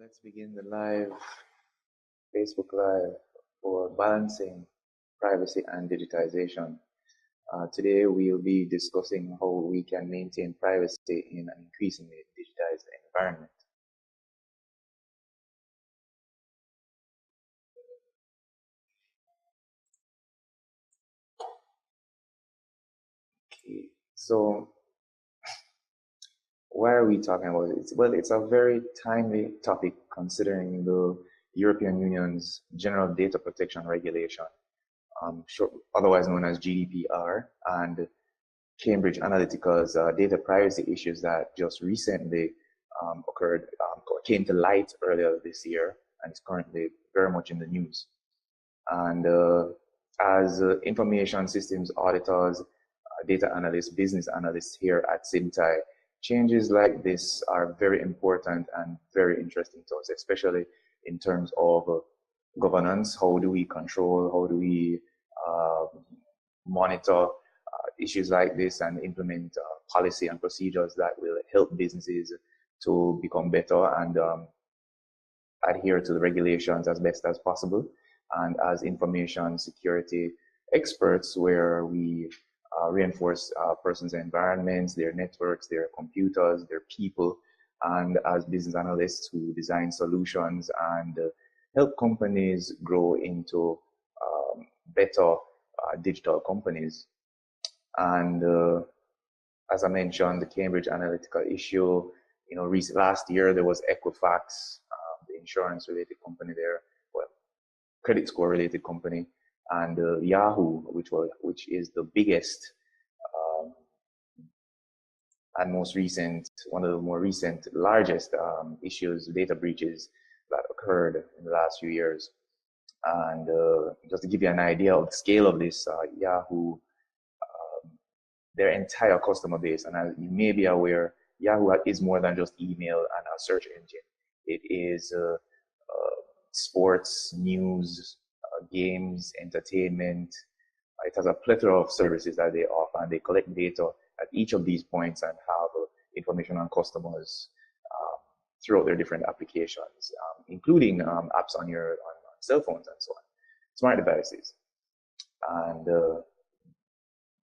Let's begin the live Facebook Live for balancing privacy and digitization. Today we'll be discussing how we can maintain privacy in an increasingly digitized environment. Okay, so why are we talking about it? Well, it's a very timely topic considering the European Union's General Data Protection Regulation, otherwise known as GDPR, and Cambridge Analytica's data privacy issues that just recently came to light earlier this year, and is currently very much in the news. And as information systems auditors, data analysts, business analysts here at Symptai, changes like this are very important and very interesting to us, especially in terms of governance. How do we control, how do we monitor issues like this and implement policy and procedures that will help businesses to become better and adhere to the regulations as best as possible. And as information security experts, where we reinforce persons' environments, their networks, their computers, their people, and as business analysts who design solutions and help companies grow into better digital companies. And as I mentioned, the Cambridge Analytica issue, last year there was Equifax, the insurance-related company there, well, credit score-related company, and Yahoo, which is the biggest and most recent, one of the more recent, largest issues, data breaches that occurred in the last few years. And just to give you an idea of the scale of this, Yahoo, their entire customer base, and as you may be aware, Yahoo is more than just email and a search engine. It is sports, news, games, entertainment. It has a plethora of services that they offer, and they collect data at each of these points and have information on customers throughout their different applications, including apps on your cell phones and so on, smart devices. And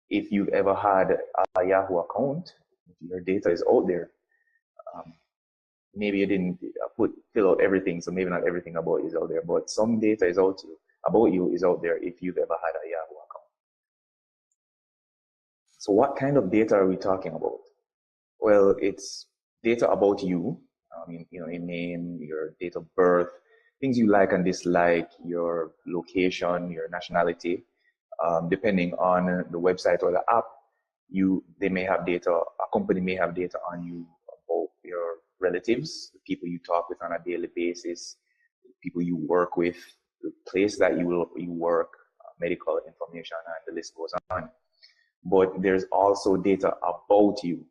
if you've ever had a Yahoo account, your data is out there. Maybe you didn't fill out everything, so maybe not everything about you is out there, but some data is about you is out there if you've ever had a Yahoo account. So what kind of data are we talking about? Well, it's data about you. Your name, your date of birth, things you like and dislike, your location, your nationality. Depending on the website or the app, they may have data. A company may have data on you about your relatives, the people you talk with on a daily basis, the people you work with, the place that you work, medical information, and the list goes on. But there's also data about you.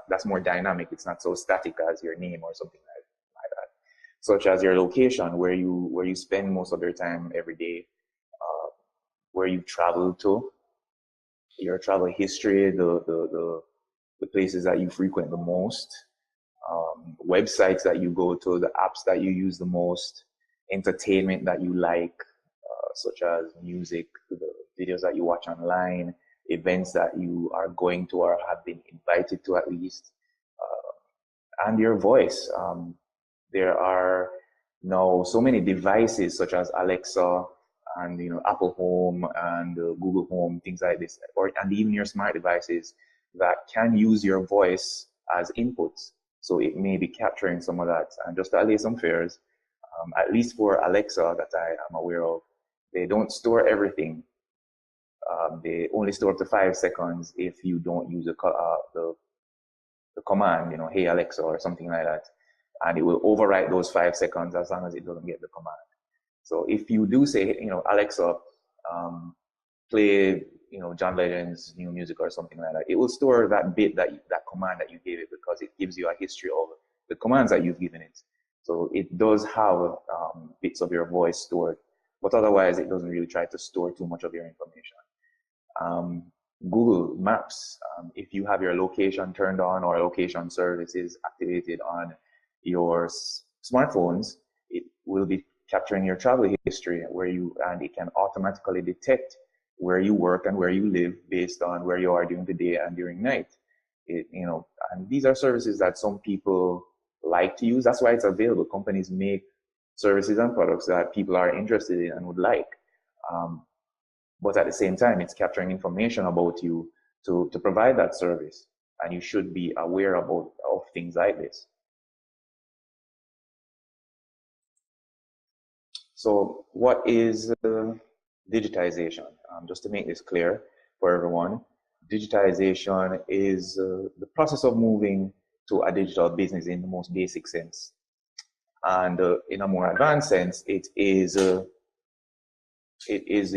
That's more dynamic. It's not so static as your name or something like that. Such as your location, where you spend most of your time every day, where you travel to, your travel history, the places that you frequent the most, websites that you go to, the apps that you use the most, entertainment that you like, such as music, the videos that you watch online, events that you are going to or have been invited to at least, and your voice. There are now so many devices such as Alexa and Apple Home and Google Home, things like this, and even your smart devices that can use your voice as inputs. So it may be capturing some of that. And just to allay some fears, at least for Alexa that I am aware of, they don't store everything. They only store up to 5 seconds if you don't use the command, hey Alexa or something like that. And it will overwrite those 5 seconds as long as it doesn't get the command. So if you do say, Alexa, play, John Legend's new music or something like that, it will store that bit, that command that you gave it, because it gives you a history of the commands that you've given it. So it does have bits of your voice stored, but otherwise it doesn't really try to store too much of your information. Google Maps, if you have your location turned on or location services activated on your smartphones, it will be capturing your travel history and it can automatically detect where you work and where you live based on where you are during the day and during night. And these are services that some people like to use. That's why it's available. Companies make services and products that people are interested in and would like. But at the same time, it's capturing information about you to provide that service. And you should be aware of things like this. So what is digitization? Just to make this clear for everyone, digitization is the process of moving to a digital business in the most basic sense. And in a more advanced sense, it is the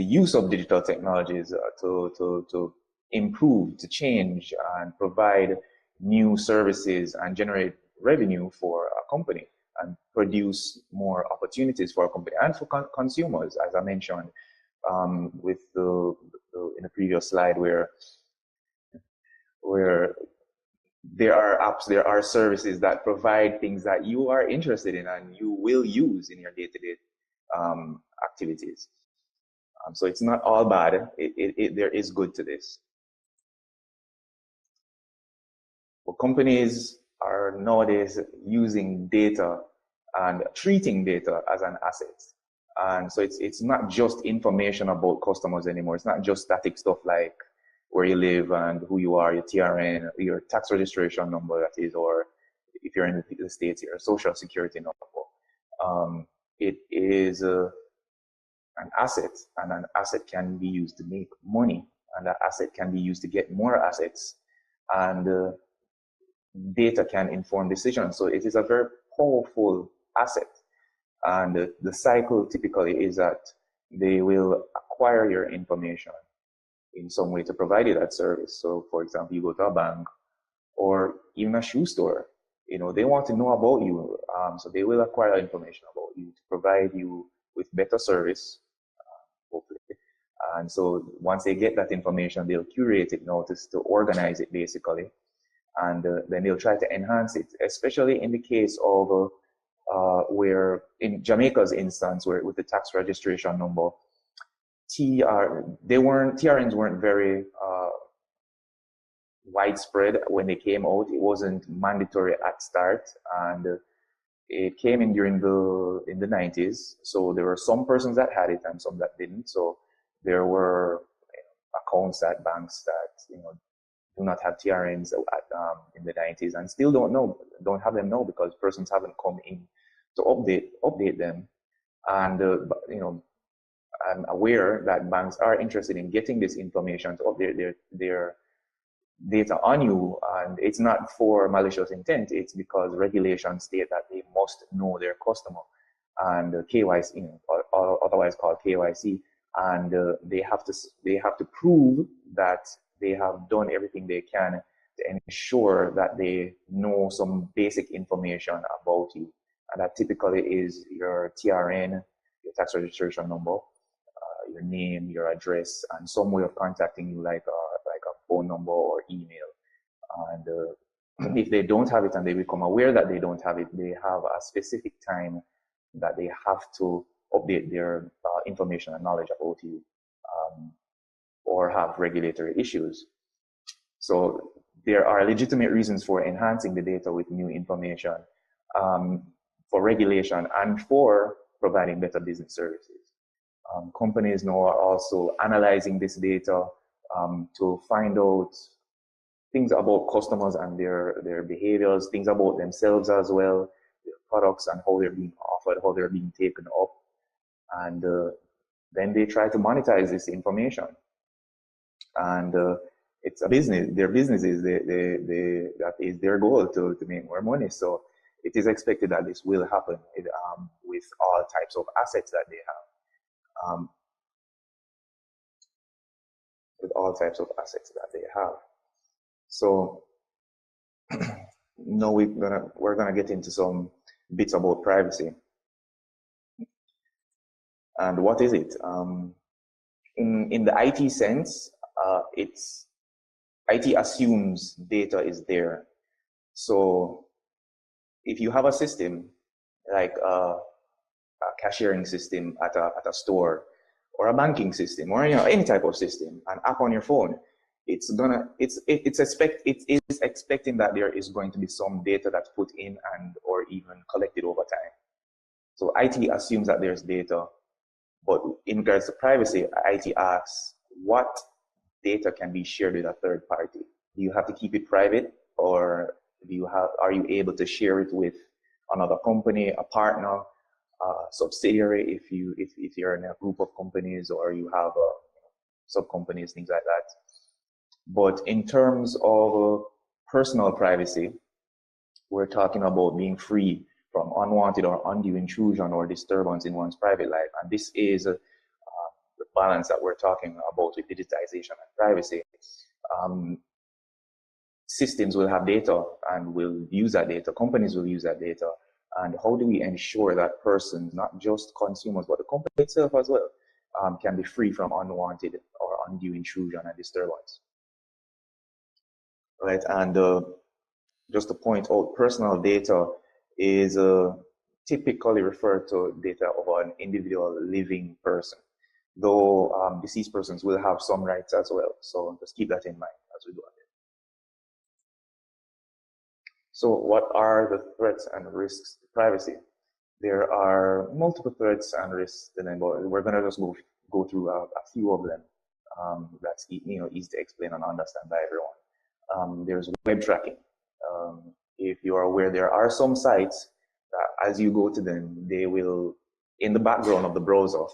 use of digital technologies to improve, to change, and provide new services and generate revenue for a company and produce more opportunities for a company and for consumers, as I mentioned with in the previous slide, where there are apps, there are services that provide things that you are interested in and you will use in your day-to-day activities. So it's not all bad. There is good to this. But companies are nowadays using data and treating data as an asset. And so it's not just information about customers anymore. It's not just static stuff like where you live and who you are, your TRN, your tax registration number, that is, or if you're in the States, your social security number. It is an asset, and an asset can be used to make money, and that asset can be used to get more assets, and data can inform decisions. So it is a very powerful asset. And the cycle typically is that they will acquire your information in some way to provide you that service. So for example, you go to a bank or even a shoe store, they want to know about you. So they will acquire information about you to provide you with better service, hopefully. And so once they get that information, they'll curate it now to organize it basically. And then they'll try to enhance it, especially in the case of where in Jamaica's instance, where with the tax registration number, TRNs weren't very widespread when they came out. It wasn't mandatory at start, and it came in in the 90s. So there were some persons that had it and some that didn't. So there were accounts at banks that do not have TRNs in the 90s and still don't have them now because persons haven't come in to update them. And I'm aware that banks are interested in getting this information to update their data on you, and it's not for malicious intent. It's because regulations state that they must know their customer, and KYC, otherwise called KYC, and they have to prove that they have done everything they can to ensure that they know some basic information about you, and that typically is your TRN, your tax registration number, your name, your address, and some way of contacting you, like a phone number or email. And if they don't have it and they become aware that they don't have it, they have a specific time that they have to update their information and knowledge about you, or have regulatory issues. So there are legitimate reasons for enhancing the data with new information, for regulation and for providing better business services. Companies now are also analyzing this data to find out things about customers and their behaviors, things about themselves as well, their products and how they're being offered, how they're being taken up. And then they try to monetize this information. And it's a business. Their businesses, that is their goal to make more money. So it is expected that this will happen with all types of assets that they have. With all types of assets that they have. So now we're gonna get into some bits about privacy. And what is it? In the IT sense, IT assumes data is there. So if you have a system like a cashiering system at a store, or a banking system, or any type of system, an app on your phone, it is expecting that there is going to be some data that's put in and or even collected over time. So IT assumes that there's data, but in regards to privacy, IT asks what data can be shared with a third party. Do you have to keep it private, or are you able to share it with another company, a partner, subsidiary, if you're in a group of companies, or you have sub companies, things like that. But in terms of personal privacy, we're talking about being free from unwanted or undue intrusion or disturbance in one's private life, and this is the balance that we're talking about with digitization and privacy. Systems will have data and will use that data. Companies will use that data. And how do we ensure that persons, not just consumers, but the company itself as well, can be free from unwanted or undue intrusion and disturbance? Right. And just to point out, personal data is typically referred to data of an individual living person, though deceased persons will have some rights as well. So just keep that in mind as we go ahead. So what are the threats and risks to privacy? There are multiple threats and risks, but we're going to just go through a few of them. That's easy to explain and understand by everyone. There's web tracking. If you are aware, there are some sites that as you go to them, they will, in the background of the browser,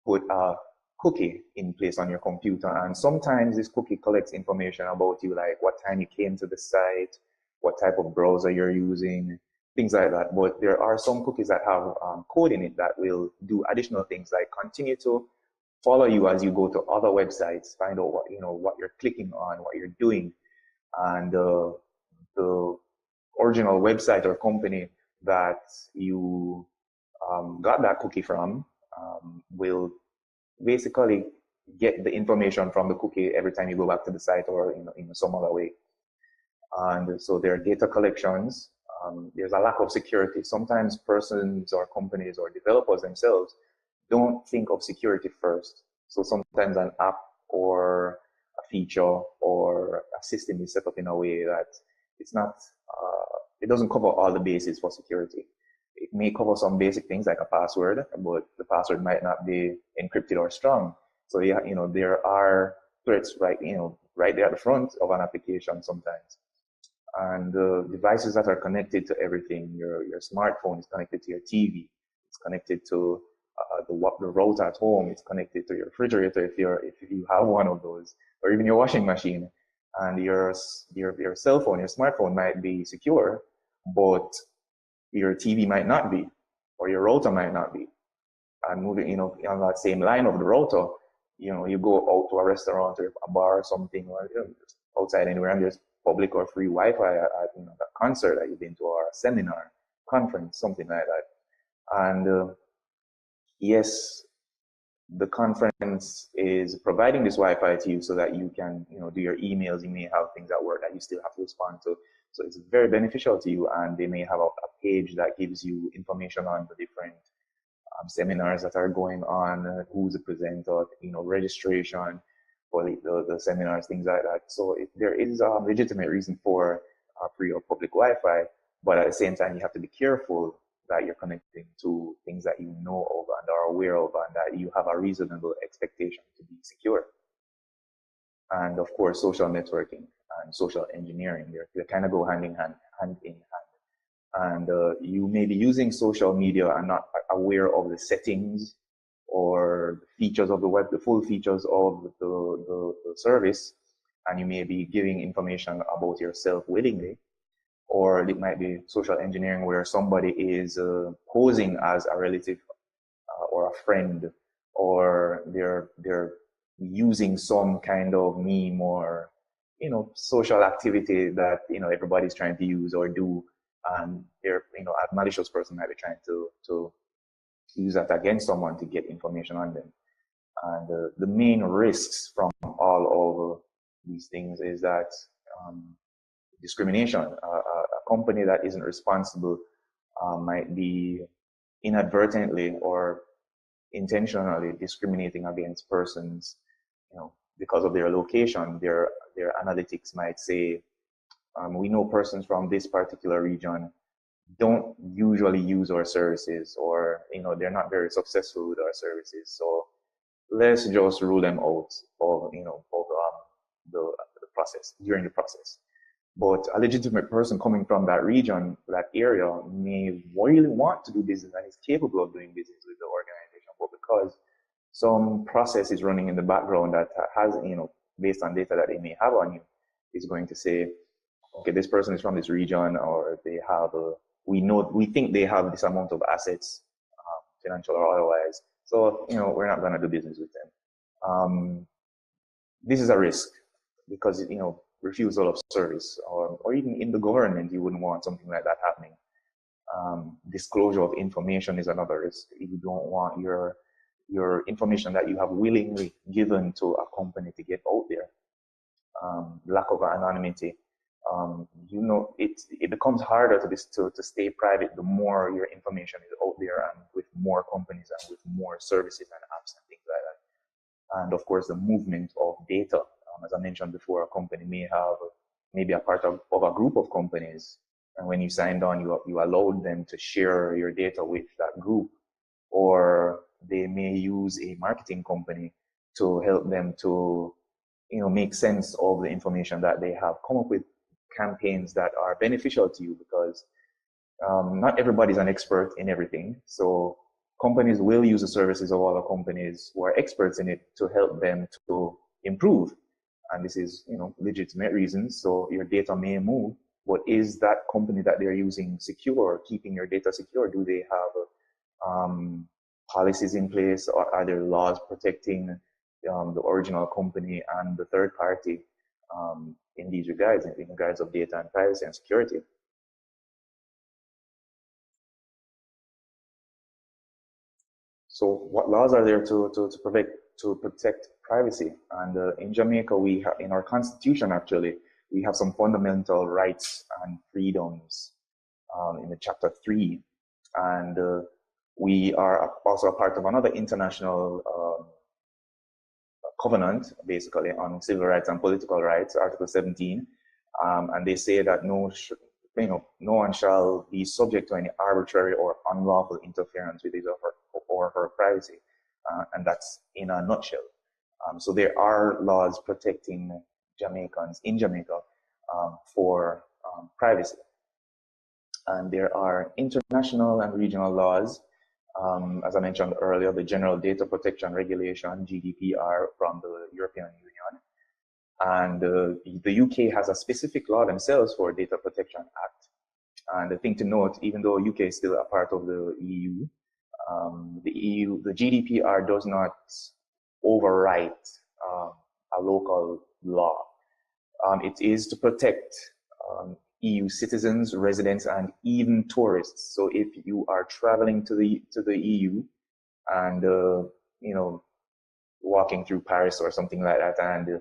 put a cookie in place on your computer. And sometimes this cookie collects information about you, like what time you came to the site, what type of browser you're using, things like that. But there are some cookies that have code in it that will do additional things, like continue to follow you as you go to other websites, find out what you're clicking on, what you're doing, and the original website or company that you got that cookie from will basically get the information from the cookie every time you go back to the site, or in some other way. And so there are data collections. There's a lack of security. Sometimes persons or companies or developers themselves don't think of security first. So sometimes an app or a feature or a system is set up in a way that it doesn't cover all the bases for security. It may cover some basic things like a password, but the password might not be encrypted or strong. So yeah, there are threats right there at the front of an application sometimes. And the devices that are connected to everything, your smartphone is connected to your TV, it's connected to the router at home, it's connected to your refrigerator if you have one of those, or even your washing machine. And your cell phone, your smartphone might be secure, but your TV might not be, or your router might not be. And moving, on that same line of the router, you go out to a restaurant or a bar or something, or outside anywhere, and there's public or free Wi-Fi at a concert that you've been to, or a seminar, conference, something like that. And yes, the conference is providing this Wi-Fi to you so that you can, do your emails. You may have things at work that you still have to respond to. So it's very beneficial to you. And they may have a page that gives you information on the different seminars that are going on, who's the presenter, registration for the seminars, things like that. So there is a legitimate reason for free or public Wi-Fi, but at the same time, you have to be careful that you're connecting to things that you know of and are aware of, and that you have a reasonable expectation to be secure. And of course, social networking and social engineering, they kind of go hand in hand. And you may be using social media and not aware of the settings or the features of the web, the full features of the service, and you may be giving information about yourself willingly. Or it might be social engineering, where somebody is posing as a relative or a friend, or they're using some kind of meme or social activity that everybody's trying to use or do, and a malicious person might be trying to use that against someone to get information on them. And the main risks from all of these things is that discrimination. A company that isn't responsible might be inadvertently or intentionally discriminating against persons, because of their location. Their analytics might say, we know persons from this particular region don't usually use our services, or they're not very successful with our services, so let's just rule them out of the process, during the process. But a legitimate person coming from that region, that area, may really want to do business and is capable of doing business with the organization, but because some process is running in the background that has, based on data that they may have on you, is going to say, okay, this person is from this region, or they have we think they have this amount of assets, financial or otherwise, so we're not going to do business with them. This is a risk because refusal of service, or even in the government, you wouldn't want something like that happening. Disclosure of information is another risk. You don't want your information that you have willingly given to a company to get out there. Lack of anonymity. It becomes harder to stay private the more your information is out there, and with more companies and with more services and apps and things like that. And of course, the movement of data. As I mentioned before, a company may have maybe a part of a group of companies, and when you signed on, you allowed them to share your data with that group, or they may use a marketing company to help them to make sense of the information that they have, come up with campaigns that are beneficial to you, because not everybody's an expert in everything. So companies will use the services of other companies who are experts in it to help them to improve. And this is, legitimate reasons. So your data may move, but is that company that they're using secure, keeping your data secure? Do they have policies in place, or are there laws protecting the original company and the third party in these regards, in regards of data and privacy and security? So what laws are there to protect privacy? And in Jamaica, we have, in our constitution, actually, we have some fundamental rights and freedoms in the chapter 3. And we are also a part of another international covenant, basically, on civil rights and political rights, Article 17. And they say that no one shall be subject to any arbitrary or unlawful interference with his or her privacy. And that's in a nutshell. So there are laws protecting Jamaicans in Jamaica for privacy. And there are international and regional laws. As I mentioned earlier, the General Data Protection Regulation, GDPR, from the European Union. And the UK has a specific law themselves for Data Protection Act. And the thing to note, even though UK is still a part of the EU, the GDPR does not overwrite a local law. It is to protect EU citizens, residents, and even tourists. So if you are traveling to the EU and walking through Paris or something like that, and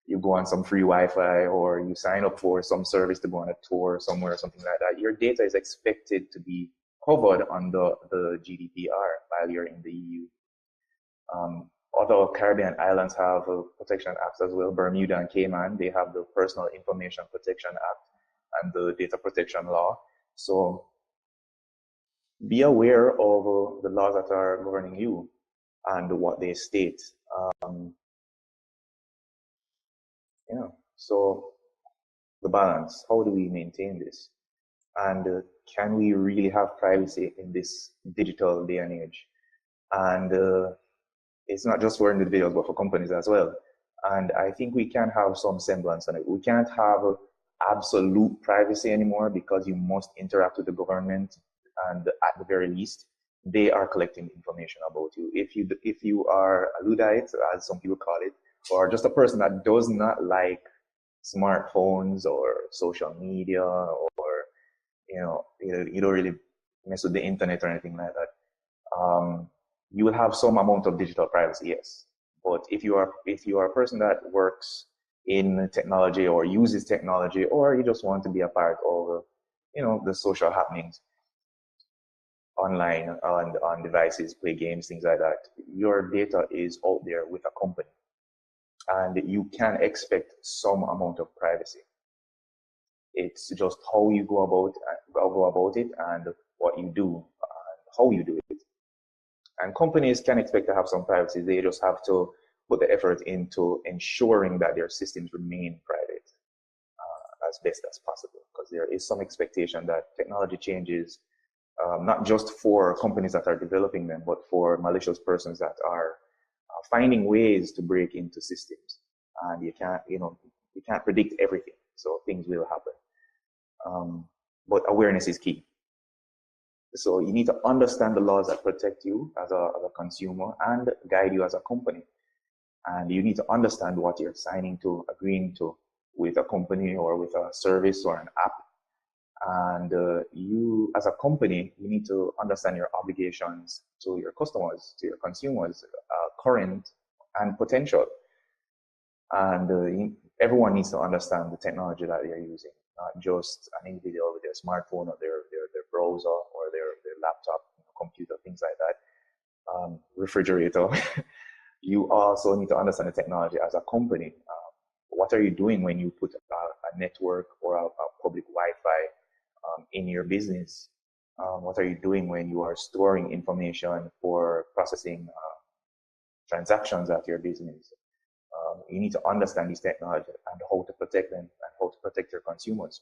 you go on some free Wi-Fi, or you sign up for some service to go on a tour somewhere or something like that, your data is expected to be covered under the GDPR while you're in the EU. Other Caribbean islands have protection acts as well. Bermuda and Cayman, they have the Personal Information Protection Act and the Data Protection Law. So be aware of the laws that are governing you and what they state. So the balance, how do we maintain this? And can we really have privacy in this digital day and age? And it's not just for individuals, but for companies as well. And I think we can have some semblance on it. We can't have absolute privacy anymore, because you must interact with the government, and at the very least, they are collecting information about you. If you are a Luddite, as some people call it, or just a person that does not like smartphones or social media, or you don't really mess with the internet or anything like that, you will have some amount of digital privacy, yes. But if you are a person that works in technology or uses technology, or you just want to be a part of, the social happenings online, on devices, play games, things like that. Your data is out there with a company, and you can expect some amount of privacy. It's just how you go about it, and what you do, and how you do it. And companies can expect to have some privacy. They just have to put the effort into ensuring that their systems remain private as best as possible, because there is some expectation that technology changes, not just for companies that are developing them, but for malicious persons that are finding ways to break into systems. And you can't predict everything, so things will happen. But awareness is key. So you need to understand the laws that protect you as a consumer and guide you as a company. And you need to understand what you're signing to, agreeing to with a company or with a service or an app. And you, as a company, you need to understand your obligations to your customers, to your consumers, current and potential. And everyone needs to understand the technology that they're using, not just an individual with their smartphone or their browser or their laptop, computer, things like that, refrigerator. You also need to understand the technology as a company. What are you doing when you put a network or a public Wi-Fi in your business? What are you doing when you are storing information for processing transactions at your business? You need to understand these technologies and how to protect them and how to protect your consumers.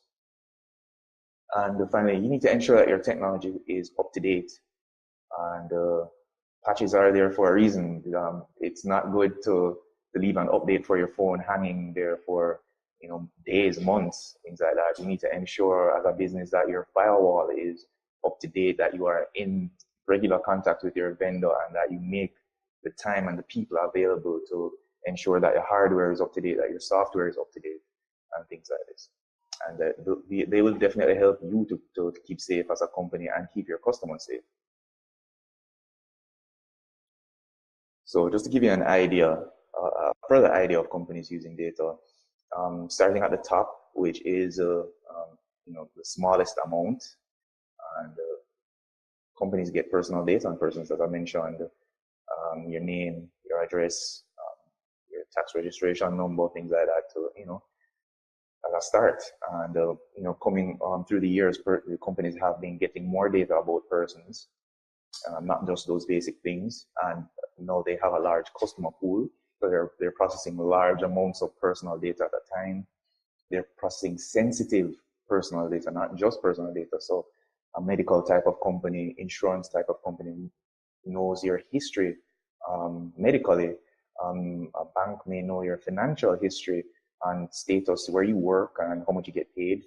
And finally, you need to ensure that your technology is up to date, and patches are there for a reason. It's not good to leave an update for your phone hanging there for days, months, things like that. You need to ensure as a business that your firewall is up to date, that you are in regular contact with your vendor, and that you make the time and the people available to ensure that your hardware is up to date, that your software is up to date, and things like this. And they will definitely help you to keep safe as a company and keep your customers safe. So just to give you an idea, a further idea of companies using data, starting at the top, which is the smallest amount, and companies get personal data on persons, as I mentioned, your name, your address, your tax registration number, things like that. So as a start, and coming through the years, the companies have been getting more data about persons, not just those basic things, and now they have a large customer pool, so they're processing large amounts of personal data at a time. They're processing sensitive personal data, not just personal data. So a medical type of company, insurance type of company knows your history medically. A bank may know your financial history and status, where you work and how much you get paid,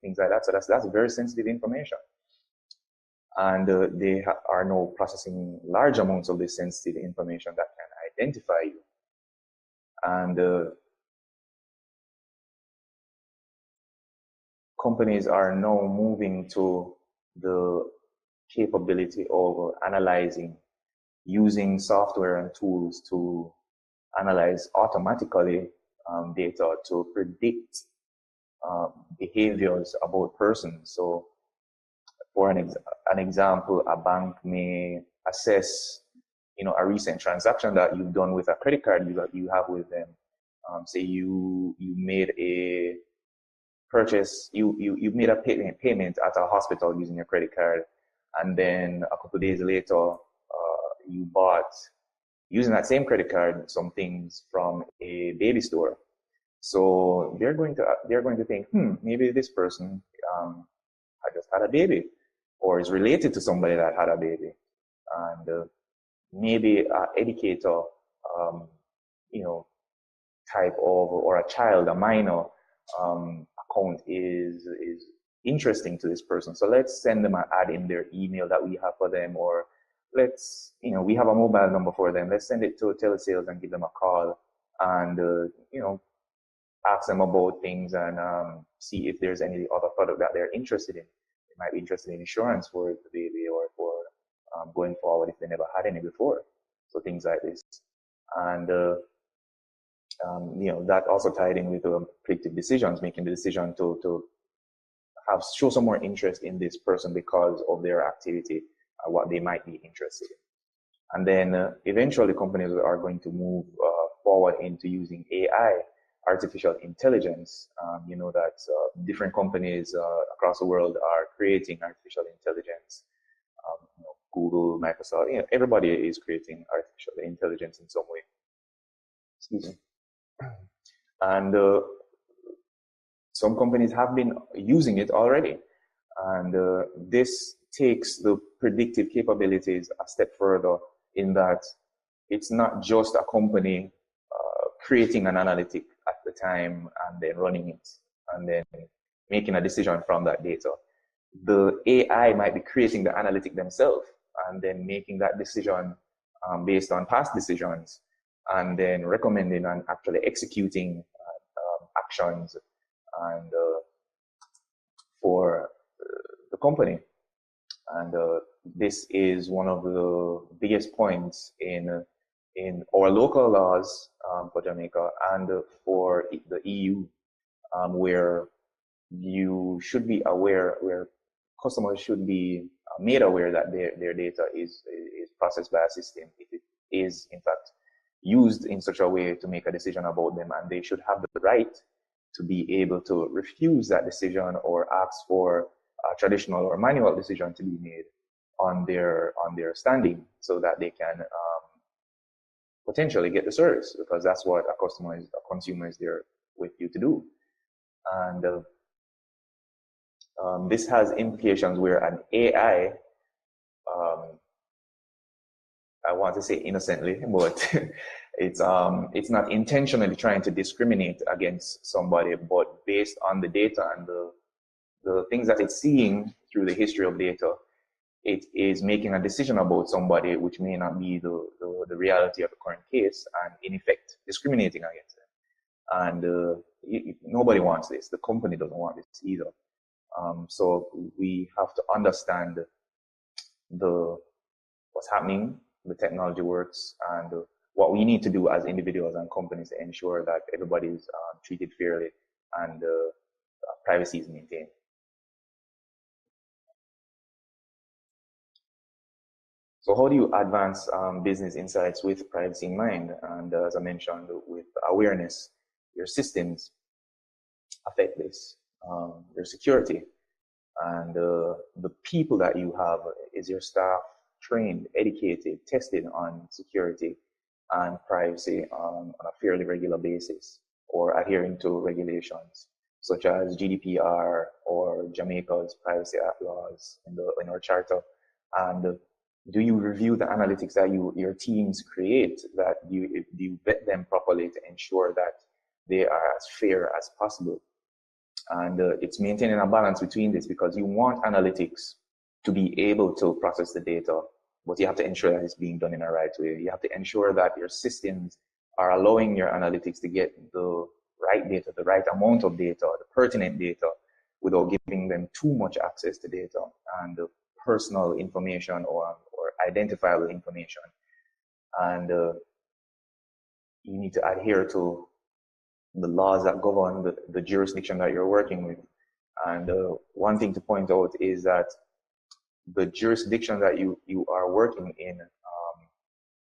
things like that. So that's very sensitive information. And they are now processing large amounts of this sensitive information that can identify you. And companies are now moving to the capability of analyzing, using software and tools to analyze automatically data to predict behaviors about persons. So for an example, a bank may assess a recent transaction that you've done with a credit card you have with them. Say you made a purchase, you made a payment at a hospital using your credit card, and then a couple of days later you bought, using that same credit card, some things from a baby store. So they're going to think, maybe this person had just had a baby, or is related to somebody that had a baby, and maybe an educator, type of, or a child, a minor account is interesting to this person. So let's send them an ad in their email that we have for them, or let's, we have a mobile number for them. Let's send it to telesales and give them a call, and ask them about things, and see if there's any other product that they're interested in. They might be interested in insurance for the baby, or for going forward if they never had any before. So things like this. And That also tied in with predictive decisions, making the decision to show some more interest in this person because of their activity, what they might be interested in. And then eventually companies are going to move forward into using AI, artificial intelligence. That different companies across the world are creating artificial intelligence. Google, Microsoft, everybody is creating artificial intelligence in some way. Excuse me. And some companies have been using it already. And this takes the predictive capabilities a step further, in that it's not just a company creating an analytic at the time and then running it and then making a decision from that data. The AI might be creating the analytic themselves and then making that decision based on past decisions, and then recommending and actually executing actions and for the company. And this is one of the biggest points in our local laws for Jamaica and for the EU, where you should be aware, where customers should be made aware that their data is processed by a system. It is, in fact, used in such a way to make a decision about them, and they should have the right to be able to refuse that decision or ask for a traditional or manual decision to be made on their standing, so that they can potentially get the service, because that's what a consumer is there with you to do. And this has implications where an AI, I want to say innocently, but it's not intentionally trying to discriminate against somebody, but based on the data and the things that it's seeing through the history of data, it is making a decision about somebody which may not be the reality of the current case, and in effect discriminating against them. And nobody wants this. The company doesn't want this either. So we have to understand what's happening, the technology works, and what we need to do as individuals and companies to ensure that everybody is treated fairly and privacy is maintained. So how do you advance business insights with privacy in mind? And as I mentioned, with awareness, your systems affect this, your security, and the people that you have. Is your staff trained, educated, tested on security and privacy on a fairly regular basis, or adhering to regulations such as GDPR or Jamaica's Privacy Act laws in our charter? And do you review the analytics that your teams create? That do you vet them properly to ensure that they are as fair as possible? And it's maintaining a balance between this, because you want analytics to be able to process the data, but you have to ensure that it's being done in a right way. You have to ensure that your systems are allowing your analytics to get the right data, the right amount of data, the pertinent data, without giving them too much access to data and personal information or identifiable information. And you need to adhere to the laws that govern the jurisdiction that you're working with. And one thing to point out is that the jurisdiction that you are working in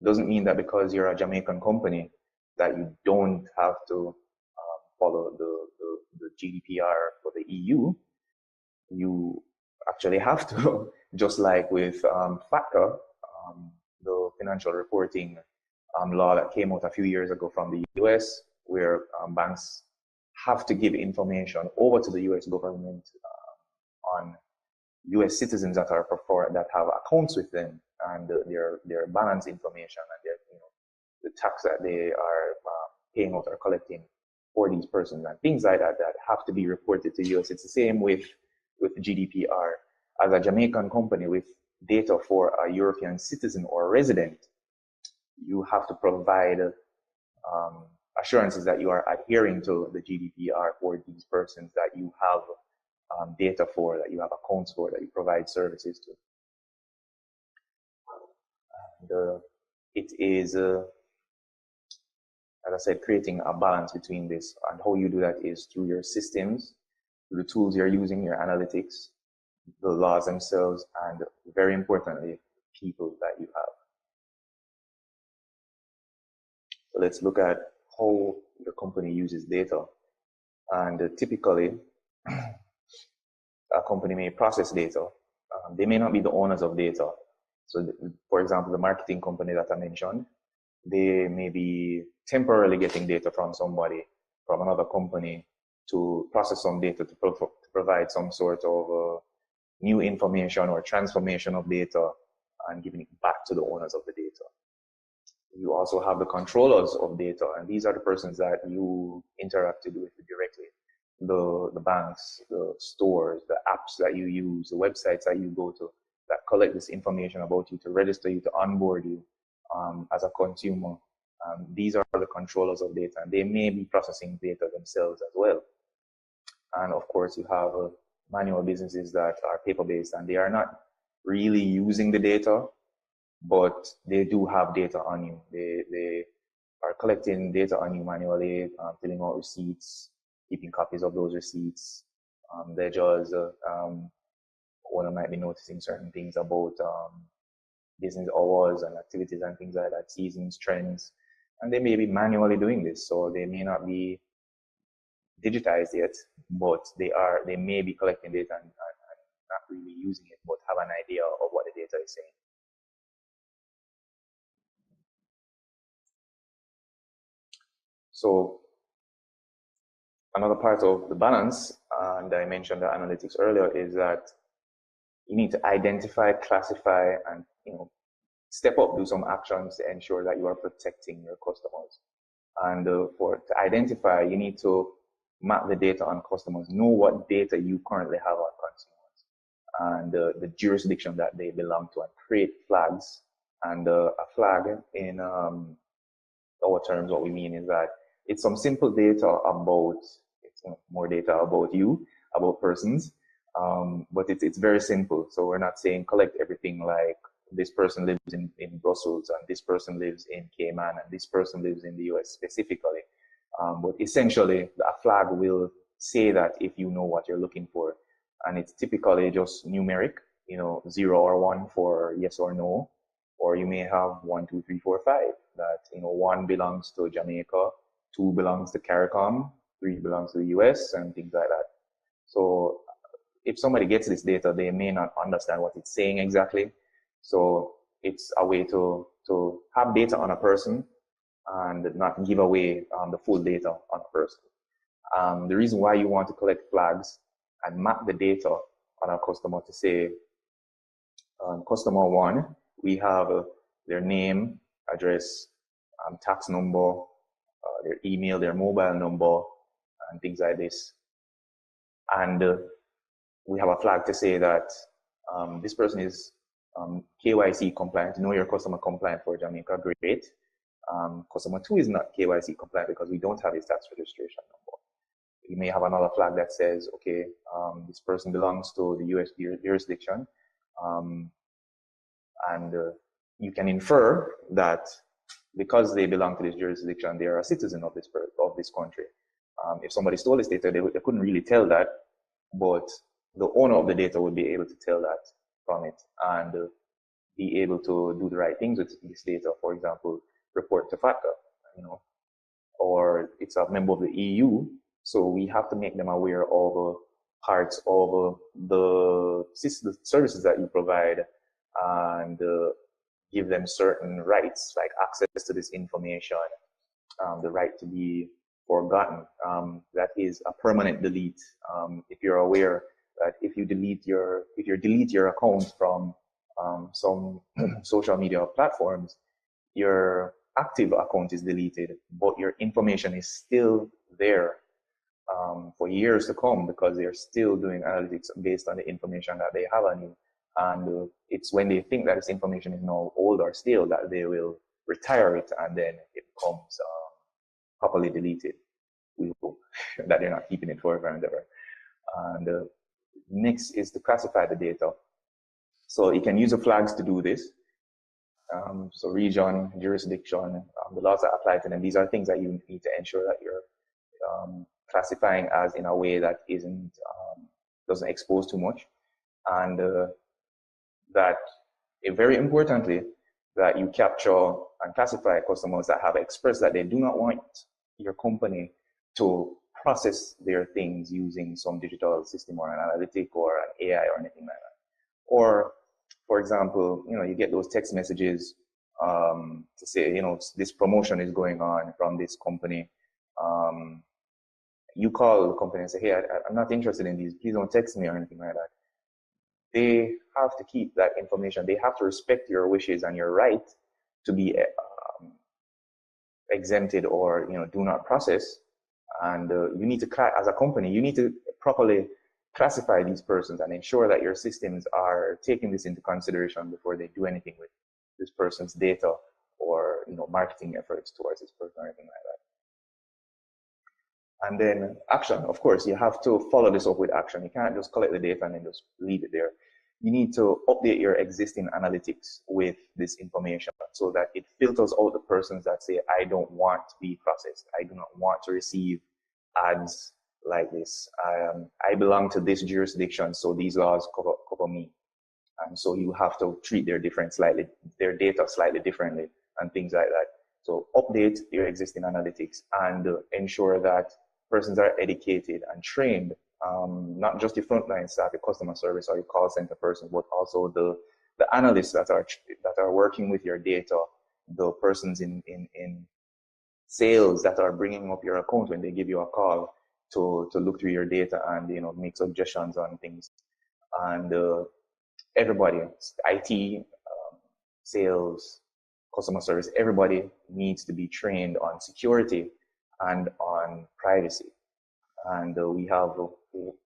doesn't mean that because you're a Jamaican company that you don't have to follow the GDPR for the EU. You actually have to, just like with FATCA, the financial reporting law that came out a few years ago from the US, where banks have to give information over to the US government on US citizens that have accounts with them, and their balance information and the tax that they are paying out or collecting for these persons and things like that have to be reported to US. It's the same with GDPR. As a Jamaican company with data for a European citizen or resident, you have to provide assurances that you are adhering to the GDPR for these persons that you have data for, that you have accounts for, that you provide services to. And it is as I said, creating a balance between this, and how you do that is through your systems, through the tools you're using, your analytics, the laws themselves, and very importantly, people that you have. So let's look at how your company uses data. And typically, a company may process data. They may not be the owners of data. So, for example, the marketing company that I mentioned, they may be temporarily getting data from somebody, from another company, to process some data to provide some sort of new information or transformation of data and giving it back to the owners of the data. You also have the controllers of data, and these are the persons that you interact with directly. The banks, the stores, the apps that you use, the websites that you go to that collect this information about you to register you, to onboard you as a consumer. These are the controllers of data, and they may be processing data themselves as well. And of course, you have manual businesses that are paper-based, and they are not really using the data, but they do have data on you. They are collecting data on you manually, filling out receipts, keeping copies of those receipts, ledgers. One might be noticing certain things about business hours and activities and things like that, seasons, trends, and they may be manually doing this. So they may not be digitized yet, but they may be collecting data and not really using it, but have an idea of what the data is saying. So another part of the balance, and I mentioned the analytics earlier, is that you need to identify, classify, and step up, do some actions to ensure that you are protecting your customers. And to identify, you need to map the data on customers, know what data you currently have on consumers, and the jurisdiction that they belong to, and create flags. And a flag, in our terms, what we mean is that it's some simple data about, it's more data about you, about persons, but it's very simple. So we're not saying collect everything like this person lives in Brussels, and this person lives in Cayman, and this person lives in the US specifically. But essentially, a flag will say that if you know what you're looking for. And it's typically just numeric, 0 or 1 for yes or no. Or you may have 1, 2, 3, 4, 5. That, 1 belongs to Jamaica, 2 belongs to CARICOM, 3 belongs to the US, and things like that. So if somebody gets this data, they may not understand what it's saying exactly. So it's a way to have data on a person and not give away the full data on a person. The reason why you want to collect flags and map the data on a customer to say, customer 1, we have their name, address, tax number, their email, their mobile number, and things like this. And we have a flag to say that this person is KYC compliant, know your customer compliant for Jamaica, great. Customer 2 is not KYC compliant because we don't have his tax registration number. You may have another flag that says, okay, this person belongs to the US jurisdiction, and you can infer that because they belong to this jurisdiction, they are a citizen of this country. If somebody stole this data, they couldn't really tell that, but the owner of the data would be able to tell that from it and be able to do the right things with this data. For example, report to FATCA, or it's a member of the EU. So we have to make them aware of parts of the services that you provide, and give them certain rights, like access to this information, the right to be forgotten. That is a permanent delete. If you're aware that if you delete your account from some social media platforms, your active account is deleted, but your information is still there for years to come, because they're still doing analytics based on the information that they have on you. And it's when they think that this information is now old or stale that they will retire it, and then it becomes properly deleted. We hope that they're not keeping it forever and ever. And next is to classify the data. So you can use the flags to do this. So region, jurisdiction, the laws that apply to them. These are things that you need to ensure that you're classifying as in a way that isn't doesn't expose too much, and that very importantly, that you capture and classify customers that have expressed that they do not want your company to process their things using some digital system or an analytic or an AI or anything like that. Or, for example, you get those text messages to say, this promotion is going on from this company. You call the company and say, hey, I'm not interested in these. Please don't text me or anything like that. They have to keep that information. They have to respect your wishes and your right to be exempted or do not process. And you need to, as a company, you need to properly classify these persons and ensure that your systems are taking this into consideration before they do anything with this person's data or marketing efforts towards this person or anything like that. And then action, of course, you have to follow this up with action. You can't just collect the data and then just leave it there. You need to update your existing analytics with this information so that it filters out the persons that say, I don't want to be processed. I do not want to receive ads like this. I belong to this jurisdiction, so these laws cover me. And so you have to treat their data slightly differently and things like that. So update your existing analytics and ensure that persons are educated and trained, not just the frontline staff, the customer service or the call center person, but also the analysts that are working with your data, the persons in sales that are bringing up your account when they give you a call to look through your data and make suggestions on things. And everybody, IT, sales, customer service, everybody needs to be trained on security and on privacy. And we have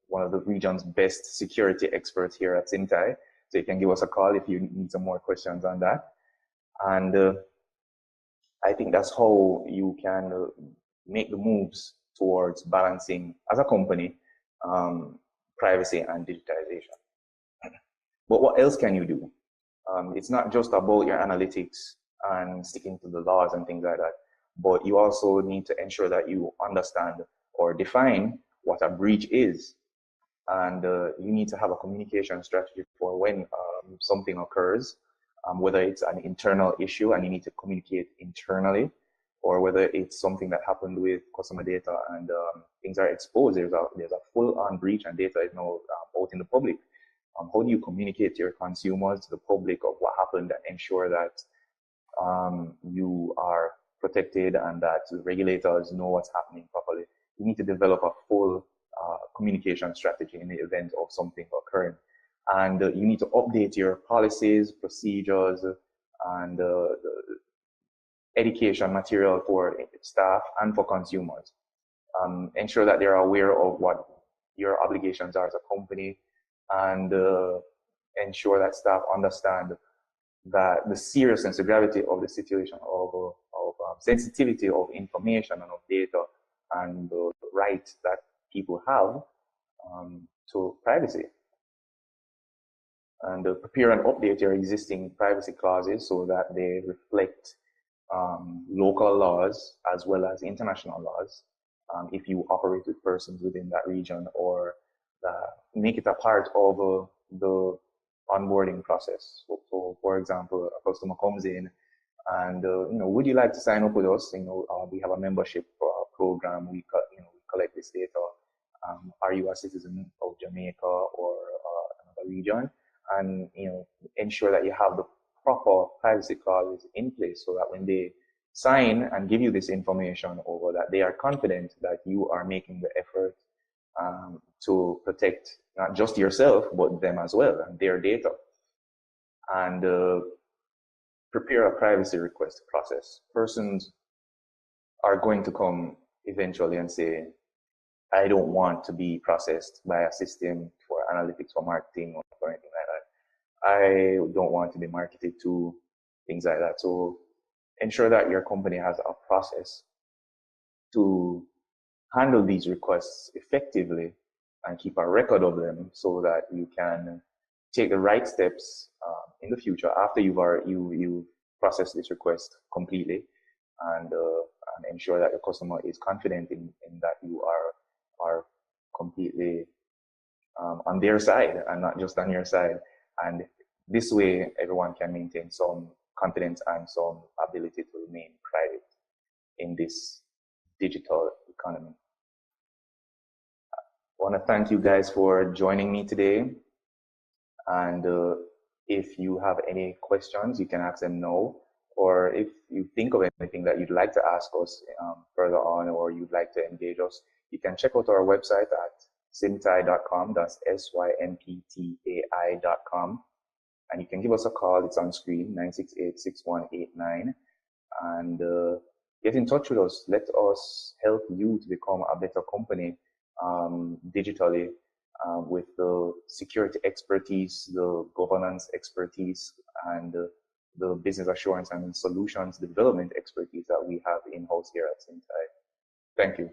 one of the region's best security experts here at Symptai. So you can give us a call if you need some more questions on that. And I think that's how you can make the moves towards balancing, as a company, privacy and digitization. But what else can you do? It's not just about your analytics and sticking to the laws and things like that, but you also need to ensure that you understand or define what a breach is. And you need to have a communication strategy for when something occurs, whether it's an internal issue and you need to communicate internally, or whether it's something that happened with customer data and things are exposed. There's a full-on breach and data is now out in the public. How do you communicate to your consumers, to the public, of what happened and ensure that you are protected and that the regulators know what's happening properly? You need to develop a full communication strategy in the event of something occurring. And you need to update your policies, procedures, and the education material for staff and for consumers. Ensure that they're aware of what your obligations are as a company, and ensure that staff understand that the seriousness, the gravity of the situation, of sensitivity of information and of data, and the right that people have to privacy. And prepare and update your existing privacy clauses so that they reflect local laws as well as international laws, if you operate with persons within that region, or make it a part of the onboarding process. So for example, a customer comes in and would you like to sign up with us? We have a membership program. We collect this data. Are you a citizen of Jamaica or another region? And ensure that you have the proper privacy clauses in place so that when they sign and give you this information over, that they are confident that you are making the effort to protect not just yourself but them as well and their data. And prepare a privacy request process. Persons are going to come eventually and say, I don't want to be processed by a system for analytics, for marketing, or for anything like that. I don't want to be marketed to, things like that. So ensure that your company has a process to handle these requests effectively and keep a record of them so that you can take the right steps in the future after you've process this request completely and ensure that the customer is confident in that you are completely on their side and not just on your side. And this way, everyone can maintain some confidence and some ability to remain private in this digital economy. I want to thank you guys for joining me today. And if you have any questions, you can ask them now. Or if you think of anything that you'd like to ask us further on, or you'd like to engage us, you can check out our website at symptai.com. That's symptai.com. And you can give us a call. It's on screen, 968-6189. And get in touch with us. Let us help you to become a better company digitally, with the security expertise, the governance expertise, and the business assurance and solutions development expertise that we have in-house here at Symptai. Thank you.